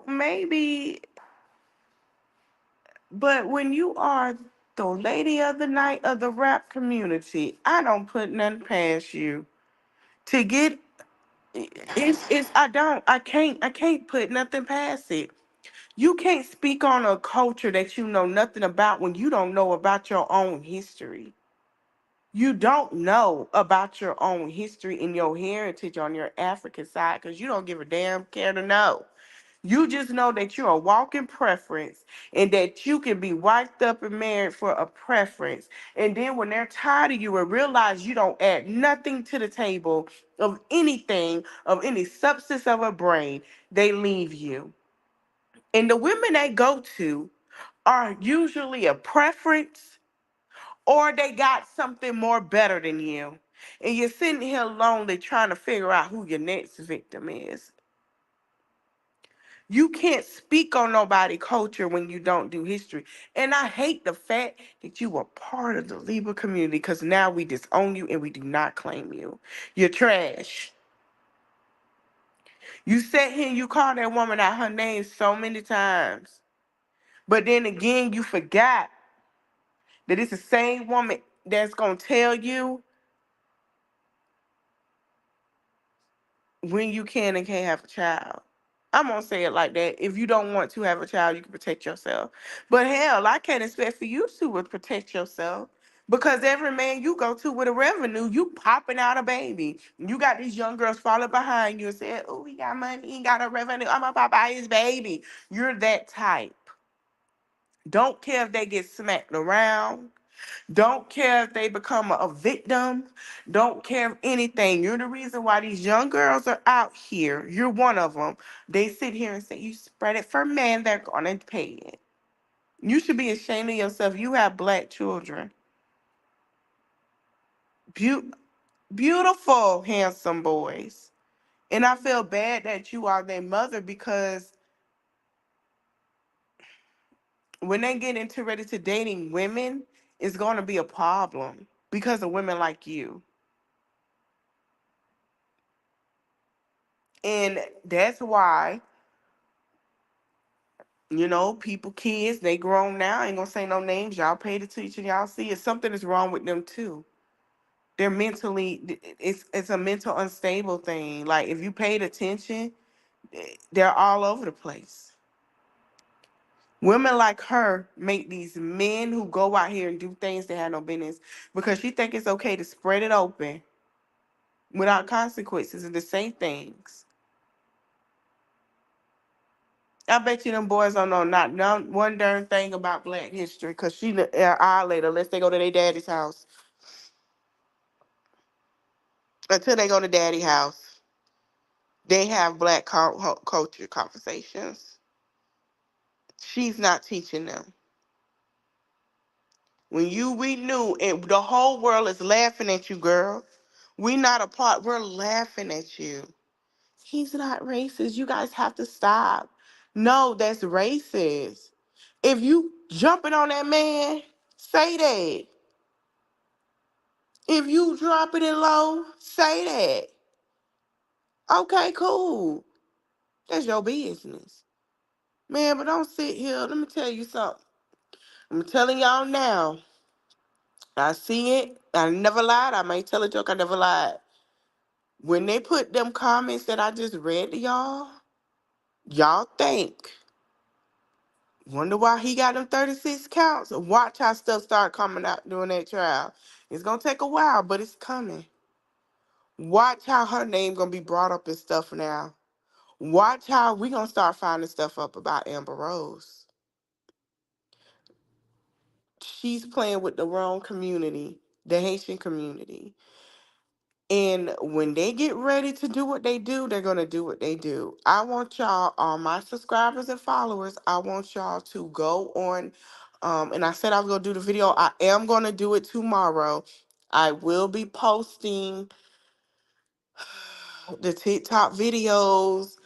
maybe, but when you are the lady of the night of the rap community, I don't put nothing past you to get. I can't put nothing past it. You can't speak on a culture that you know nothing about when you don't know about your own history. You don't know about your own history and your heritage on your African side because you don't give a damn care to know. You just know that you're a walking preference and that you can be wiped up and married for a preference. And then when they're tired of you and realize you don't add nothing to the table of anything, of any substance of a brain, they leave you. And the women they go to are usually a preference or they got something more better than you. And you're sitting here lonely trying to figure out who your next victim is. You can't speak on nobody culture when you don't do history. And I hate the fact that you were part of the Libra community because now we disown you and we do not claim you. You're trash. You sat here and you called that woman out her name so many times. But then again, you forgot that it's the same woman that's going to tell you when you can and can't have a child. I'm gonna say it like that. If you don't want to have a child, you can protect yourself. But hell, I can't expect for you to protect yourself. Because every man you go to with a revenue, you popping out a baby. You got these young girls falling behind you and saying, oh, he got money, he got a revenue, I'm gonna pop out his baby. You're that type. Don't care if they get smacked around. Don't care if they become a victim. Don't care if anything. You're the reason why these young girls are out here. You're one of them. They sit here and say, you spread it for men, they're going to pay it. You should be ashamed of yourself. You have black children. Beau- Beautiful, handsome boys. And I feel bad that you are their mother because when they get into ready to dating women, it's going to be a problem because of women like you. And that's why people, kids, they grown now. I ain't gonna say no names. Y'all paid attention. Y'all see it. Something is wrong with them too. They're mentally, it's a mental unstable thing. Like if you paid attention, they're all over the place. Women like her make these men who go out here and do things they have no business because she think it's okay to spread it open without consequences and to say things. I bet you them boys don't know not one darn thing about Black history because she our later unless they go to their daddy's house. Until they go to daddy house, they have Black culture conversations. She's not teaching them. We knew, and the whole world is laughing at you, girl. We not apart. We're laughing at you. He's not racist. You guys have to stop. No, that's racist. If you jumping on that man, say that. If you dropping it low, say that. Okay, cool. That's your business. Man, but don't sit here. Let me tell you something. I'm telling y'all now. I see it. I never lied. I may tell a joke. I never lied. When they put them comments that I just read to y'all think. Wonder why he got them 36 counts. Watch how stuff start coming out during that trial. It's gonna take a while, but it's coming. Watch how her name gonna be brought up and stuff now. Watch how we gonna start finding stuff up about Amber Rose. She's playing with the wrong community, the Haitian community. And when they get ready to do what they do, they're gonna do what they do. I want y'all, all my subscribers and followers, I want y'all to go on. And I said I was gonna do the video. I am gonna do it tomorrow. I will be posting the TikTok videos.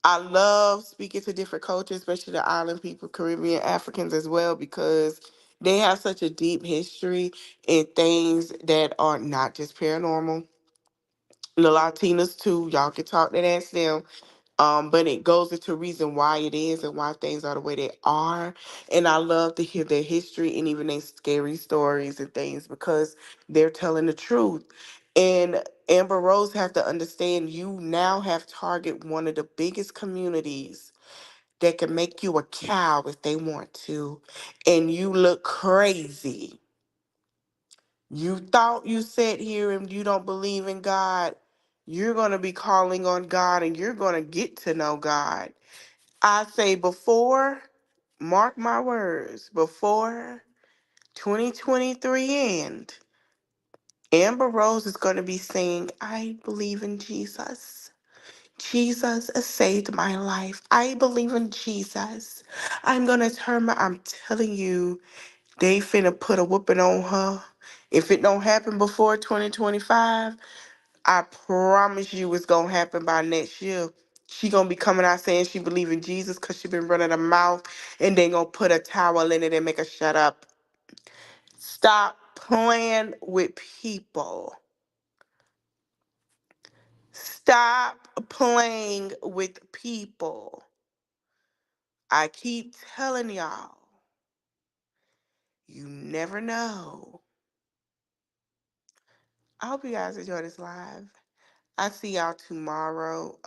I love speaking to different cultures, especially the island people, Caribbean, Africans as well, because they have such a deep history in things that are not just paranormal. The Latinas too, y'all can talk to that them. But it goes into reason why it is and why things are the way they are. And I love to hear their history and even their scary stories and things because they're telling the truth. And Amber Rose have to understand you now have target one of the biggest communities that can make you a cow if they want to. And you look crazy. You thought you sat here and you don't believe in God. You're going to be calling on God and you're going to get to know God. I say before, mark my words, before 2023 end, Amber Rose is going to be saying, I believe in Jesus. Jesus has saved my life. I believe in Jesus. I'm telling you, they finna put a whooping on her. If it don't happen before 2025, I promise you it's gonna happen by next year. She gonna be coming out saying she believe in Jesus because she been running her mouth and they gonna put a towel in it and make her shut up. Stop playing with people. Stop playing with people. I keep telling y'all, you never know. I hope you guys enjoy this live. I see y'all tomorrow.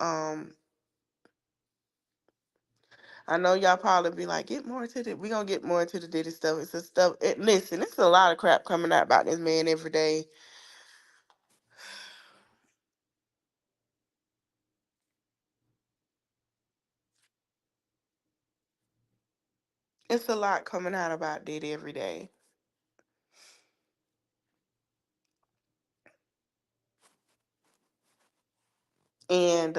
I know y'all probably be like, get more to the. We gonna get more into the Diddy stuff. It's a stuff. Listen, it's a lot of crap coming out about this man every day. It's a lot coming out about Diddy every day, and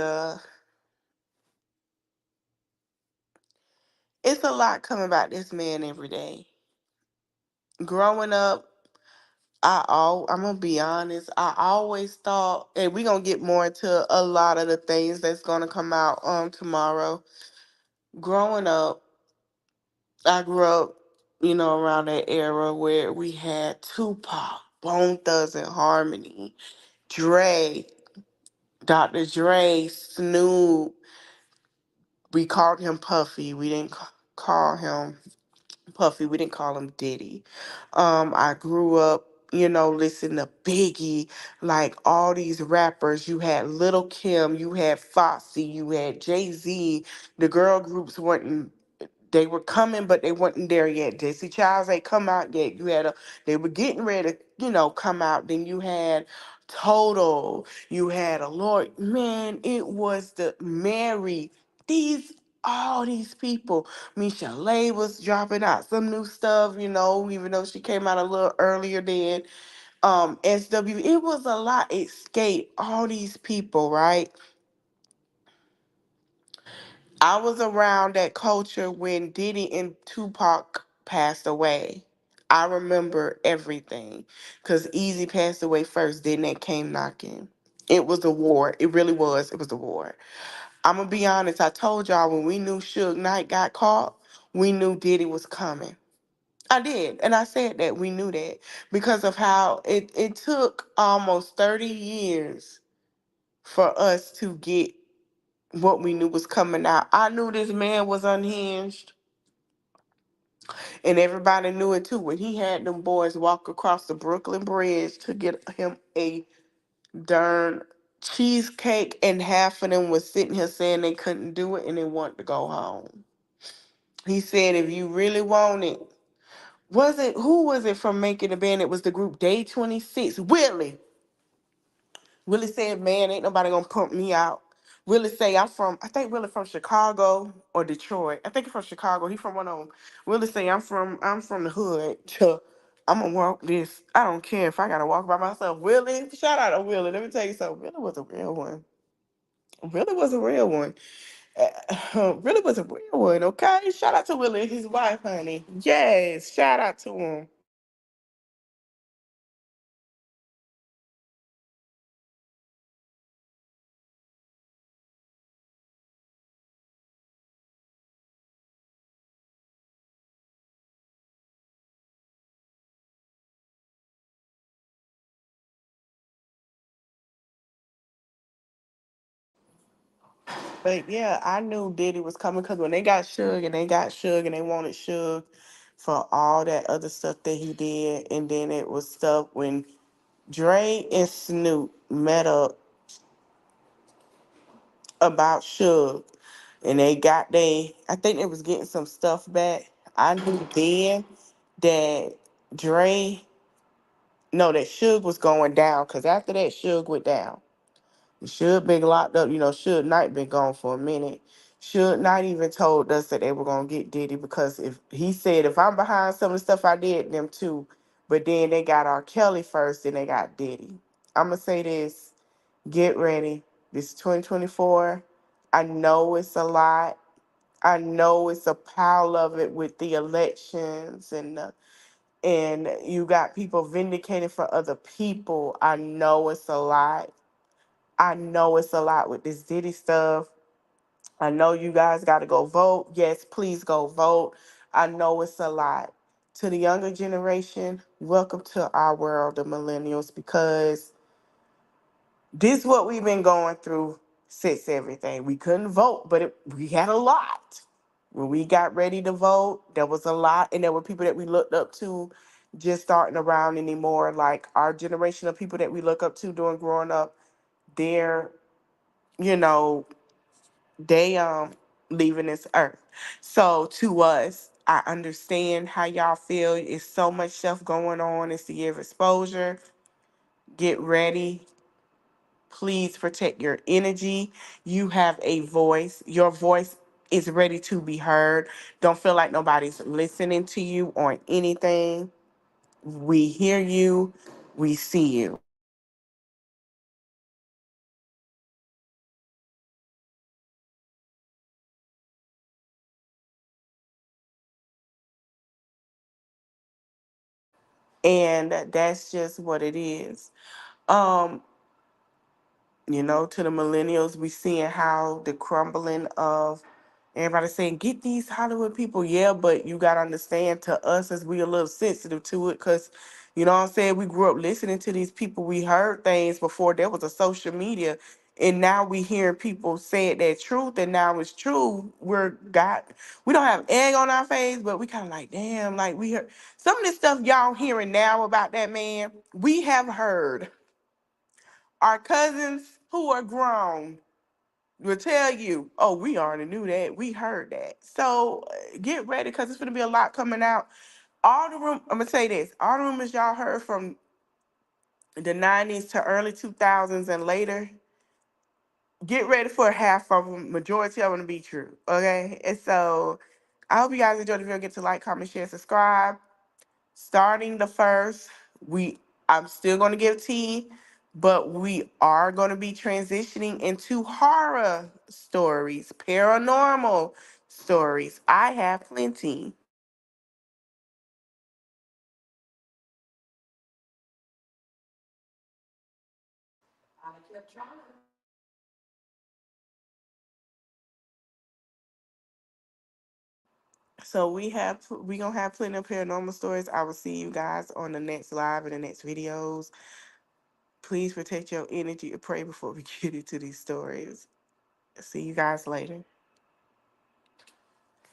it's a lot coming about this man every day. Growing up, I'm gonna be honest. I always thought, and we gonna get more into a lot of the things that's gonna come out tomorrow. Growing up, I grew up, around that era where we had Tupac, Bone Thugs and Harmony, Dre, Dr. Dre, Snoop. We called him Puffy. We didn't call him Puffy. We didn't call him Diddy. I grew up, listening to Biggie, like all these rappers. You had Little Kim, you had Foxy, you had Jay-Z. The girl groups weren't. They were coming, but they weren't there yet. Jesse Childs ain't come out yet. They were getting ready to, come out. Then you had Total. You had a Lord. Man, it was the Mary. These, all these people. Misha was dropping out some new stuff, even though she came out a little earlier than SW. It was a lot. Escape, all these people, right? I was around that culture when Diddy and Tupac passed away. I remember everything because Easy passed away first, then they came knocking. It was a war. It really was. It was a war. I'm going to be honest. I told y'all when we knew Suge Knight got caught, we knew Diddy was coming. I did. And I said that. We knew that because of how it took almost 30 years for us to get what we knew was coming out. I knew this man was unhinged, and everybody knew it too. When he had them boys walk across the Brooklyn Bridge to get him a darn cheesecake, and half of them was sitting here saying they couldn't do it and they wanted to go home. He said, if you really want it, Who was it from making the band? It was the group Day 26. Willie said, man, ain't nobody gonna pump me out. Willie say, I think Willie from Chicago or Detroit. I think he's from Chicago. He from one of them. Willie say, I'm from the hood. I'm gonna walk this. I don't care if I gotta walk by myself. Willie, shout out to Willie. Let me tell you something. Willie was a real one. Willie was a real one. Willie was a real one, okay? Shout out to Willie and his wife, honey. Yes, shout out to him. But yeah, I knew Diddy was coming because when they got Suge and they got Suge and they wanted Suge for all that other stuff that he did, and then it was stuff when Dre and Snoop met up about Suge, and they got I think they was getting some stuff back. I knew then that Dre, no, that Suge was going down because after that Suge went down. Should been locked up, Should Knight been gone for a minute. Should Knight even told us that they were gonna get Diddy because if he said if I'm behind some of the stuff I did, them too. But then they got R. Kelly first, then they got Diddy. I'ma say this, get ready. This is 2024. I know it's a lot. I know it's a pile of it with the elections and you got people vindicating for other people. I know it's a lot. I know it's a lot with this Diddy stuff. I know you guys got to go vote. Yes, please go vote. I know it's a lot. To the younger generation, welcome to our world, the millennials, because this is what we've been going through since everything. We couldn't vote, but we had a lot. When we got ready to vote, there was a lot, and there were people that we looked up to just starting around anymore. Like our generation of people that we look up to during growing up, they're you know, they leaving this earth. So to us, I understand how y'all feel. It's so much stuff going on. It's the year of exposure. Get ready. Please protect your energy. You have a voice. Your voice is ready to be heard. Don't feel like nobody's listening to you on anything. We hear you. We see you. And that's just what it is. Um, to the millennials, we seeing how the crumbling of everybody saying, get these Hollywood people. Yeah, but you gotta understand to us as we a little sensitive to it, because you know what I'm saying, we grew up listening to these people. We heard things before there was a social media. And now we hear people say that truth, and now it's true. We don't have egg on our face, but we kind of like, damn, like we heard some of this stuff y'all hearing now about that man. We have heard our cousins who are grown will tell you, oh, we already knew that. We heard that. So get ready because it's going to be a lot coming out. I'm going to say this, all the rumors y'all heard from the 90s to early 2000s and later, get ready for half of them, majority of them to be true. Okay. And so I hope you guys enjoyed the video. Get to like, comment, share, subscribe. Starting the first, I'm still going to give tea, but we are going to be transitioning into horror stories, paranormal stories. I have plenty. So we gonna have plenty of paranormal stories. I will see you guys on the next live and the next videos. Please protect your energy and pray before we get into these stories. See you guys later.